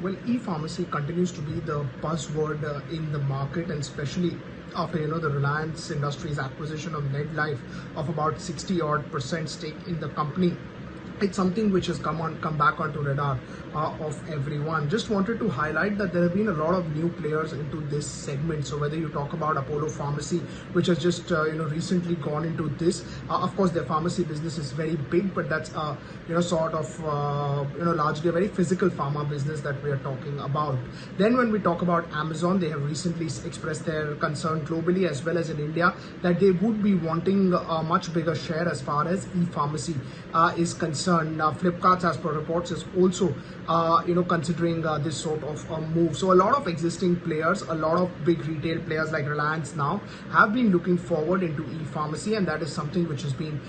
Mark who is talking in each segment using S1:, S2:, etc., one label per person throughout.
S1: Well, e-pharmacy continues to be the buzzword in the market, and especially after the Reliance Industries acquisition of Medlife of about 60 odd percent stake in the company. It's something which has come back onto radar of everyone. Just wanted to highlight that there have been a lot of new players into this segment. So whether you talk about Apollo Pharmacy, which has just recently gone into this, of course their pharmacy business is very big, but that's sort of largely a very physical pharma business that we are talking about. Then when we talk about Amazon, they have recently expressed their concern globally as well as in India that they would be wanting a much bigger share as far as e-pharmacy is concerned. Flipkart, as per reports, is also considering this sort of move. So a lot of existing players, a lot of big retail players like Reliance now have been looking forward into e-pharmacy, and that is something which has been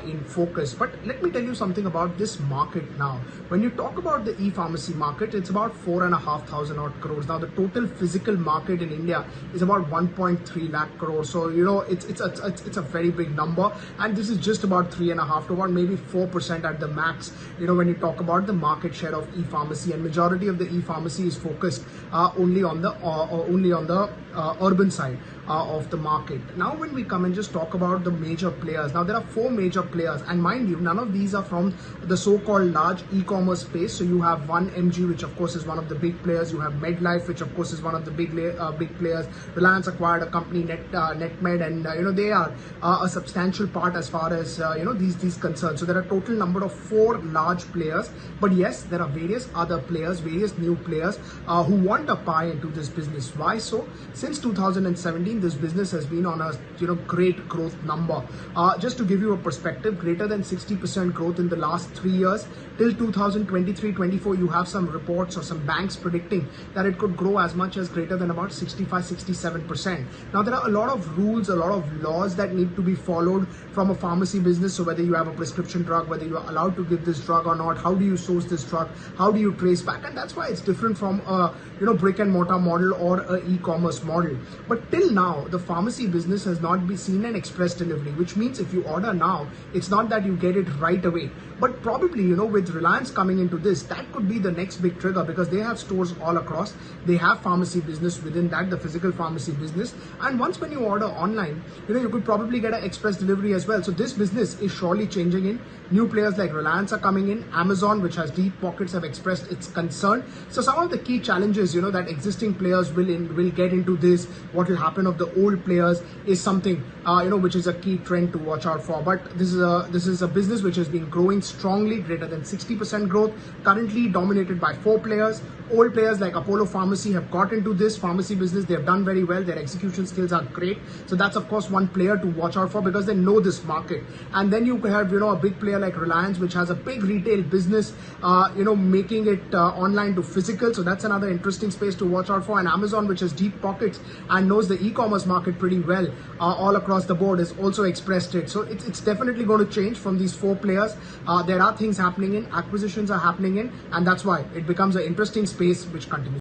S1: in focus. But let me tell you something about this market now. When you talk about the e-pharmacy market, it's about 4,500 odd crores. Now the total physical market in India is about 1.3 lakh crores. So it's a very big number, and this is just about 3.5 to 1, maybe 4% at the max, when you talk about the market share of e-pharmacy, and majority of the e-pharmacy is focused only on the urban side of the market. Now when we come and just talk about the major players, now there are 4 major players, and mind you, none of these are from the so-called large e-commerce space. So you have 1mg, which of course is one of the big players. You have Medlife, which of course is one of the big players. Reliance acquired a company, Netmed, and they are a substantial part as far as these concerned. So there are a total number of 4 large players, but yes, there are various other players, various new players who want a pie into this business. Why so? Since 2017, this business has been on a great growth number. Just to give you a perspective, greater than 60% growth in the last 3 years. Till 2023-24, you have some reports or some banks predicting that it could grow as much as greater than about 65-67%. Now there are a lot of rules, a lot of laws that need to be followed from a pharmacy business. So whether you have a prescription drug, whether you are allowed to give this drug or not, how do you source this drug, how do you trace back, and that's why it's different from a brick and mortar model or a e-commerce model. But till now, the pharmacy business has not been seen an express delivery, which means if you order now, it's not that you get it right away. But probably, with Reliance coming into this, that could be the next big trigger, because they have stores all across. They have pharmacy business within that, the physical pharmacy business. And once when you order online, you could probably get an express delivery as well. So this business is surely changing in. New players like Reliance are coming in. Amazon, which has deep pockets, have expressed its concern. So some of the key challenges, that existing players will get into this, what will happen of the old players, is something, which is a key trend to watch out for. But this is a business which has been growing strongly, greater than 60% growth, currently dominated by 4 players. Old players like Apollo Pharmacy have got into this pharmacy business. They have done very well. Their execution skills are great. So that's of course one player to watch out for, because they know this market. And then you have, a big player like Reliance, which has a big retail business, making it online to physical. So that's another interesting space to watch out for. And Amazon, which has deep pockets and knows the e-commerce market pretty well, all across the board, has also expressed it. So it's definitely going to change from these 4 players. There are things happening in, acquisitions are happening in, and that's why it becomes an interesting space which continues.